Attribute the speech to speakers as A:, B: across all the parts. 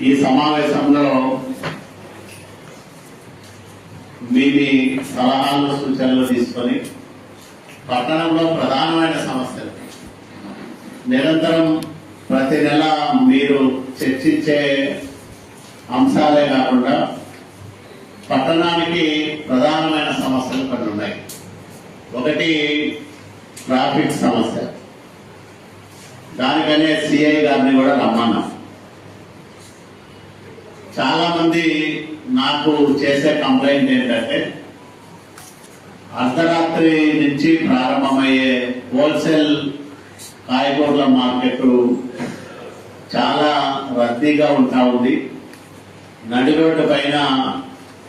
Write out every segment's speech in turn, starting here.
A: ఈ సమావేశంలో మీ సలహాలు సూచనలు తీసుకొని పట్టణంలో ప్రధానమైన సమస్యలు నిరంతరం ప్రతి నెల మీరు చర్చించే అంశాలే కాకుండా పట్టణానికి ప్రధానమైన సమస్యలు కొన్ని ఉన్నాయి. ఒకటి ట్రాఫిక్ సమస్య. దానికనే సిఐ గారిని కూడా రమ్మన్నాం. చాలా మంది నాకు చేసే కంప్లైంట్ ఏంటంటే అర్ధరాత్రి నుంచి ప్రారంభమయ్యే హోల్సేల్ కాయగూరల మార్కెట్ చాలా రద్దీగా ఉంటా ఉంది. నడి రోడ్డు పైన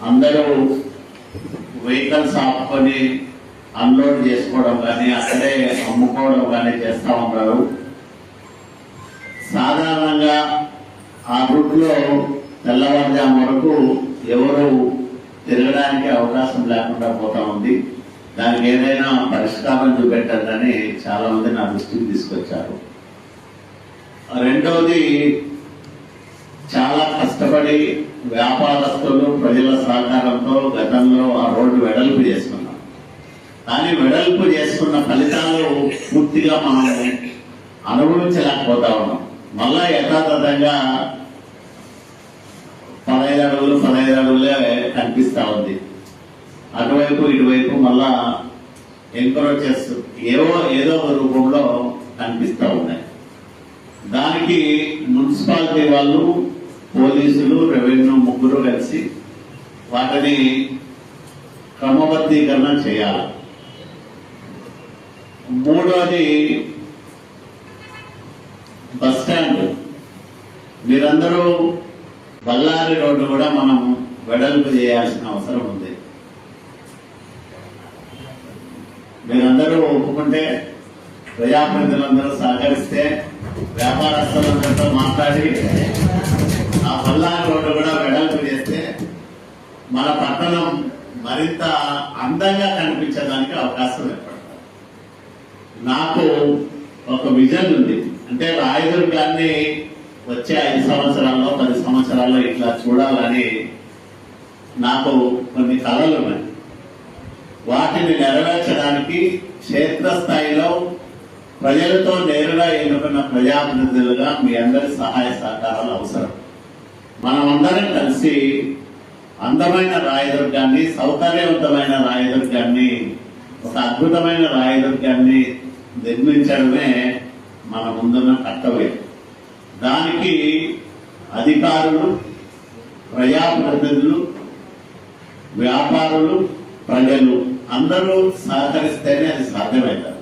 A: అందరూ వెహికల్స్ ఆపుకొని అన్లోడ్ చేసుకోవడం కానీ అక్కడే అమ్ముకోవడం కానీ చేస్తూ ఉంటారు. సాధారణంగా ఆ రూట్లో తెల్లవారుజాము వరకు ఎవరు తిరగడానికి అవకాశం లేకుండా పోతా ఉంది. దానికి ఏదైనా పరిష్కారం చూపెట్టాలని చాలా మంది నా దృష్టికి తీసుకొచ్చారు. రెండవది, చాలా కష్టపడి వ్యాపారస్తులు ప్రజల సహకారంతో గతంలో ఆ రోడ్డు వెడల్పు చేసుకున్నాం. కానీ వెడల్పు చేసుకున్న ఫలితాలు పూర్తిగా మనం అనుభవించలేకపోతా ఉన్నాం. మళ్ళా యథాతథంగా 15 అడుగులే కనిపిస్తా ఉంది. అటువైపు ఇటువైపు మళ్ళా ఎంకరేజెస్ ఏదో ఒక రూపంలో కనిపిస్తూ ఉన్నాయి. దానికి మున్సిపాలిటీ వాళ్ళు, పోలీసులు, రెవెన్యూ ముగ్గురు కలిసి వాటిని క్రమబద్ధీకరణ చేయాలి. మూడోది, బస్ స్టాండ్. మీరందరూ బళ్ళారి రోడ్డు కూడా మనం వెడల్పు చేయాల్సిన అవసరం ఉంది. మీరందరూ ఒప్పుకుంటే, ప్రజాప్రతినిధులందరూ సహకరిస్తే, వ్యాపారస్తులందరితో మాట్లాడి ఆ బళ్ళారి రోడ్డు కూడా వెడల్పు చేస్తే మన పట్టణం మరింత అందంగా కనిపించడానికి అవకాశం ఏర్పడుతుంది. నాకు ఒక విజన్ ఉంది. అంటే రాయదుర్గాన్ని వచ్చే 5 సంవత్సరాల్లో 10 సంవత్సరాల్లో ఇట్లా చూడాలని నాకు కొన్ని కళలు ఉన్నాయి. వాటిని నెరవేర్చడానికి క్షేత్రస్థాయిలో ప్రజలతో నేరుగా ఎన్నుకున్న ప్రజాప్రతినిధులుగా మీ అందరి సహాయ సహకారాలు అవసరం. మనమందరం కలిసి అందమైన రాయదుర్గాన్ని, సౌకర్యవంతమైన రాయదుర్గాన్ని, ఒక అద్భుతమైన రాయదుర్గాన్ని నిర్మించడమే మన ముందున్న కర్తవ్యం. దానికి అధికారులు, ప్రజాప్రతినిధులు, వ్యాపారులు, ప్రజలు అందరూ సహకరిస్తేనే అది సాధ్యమవుతుంది.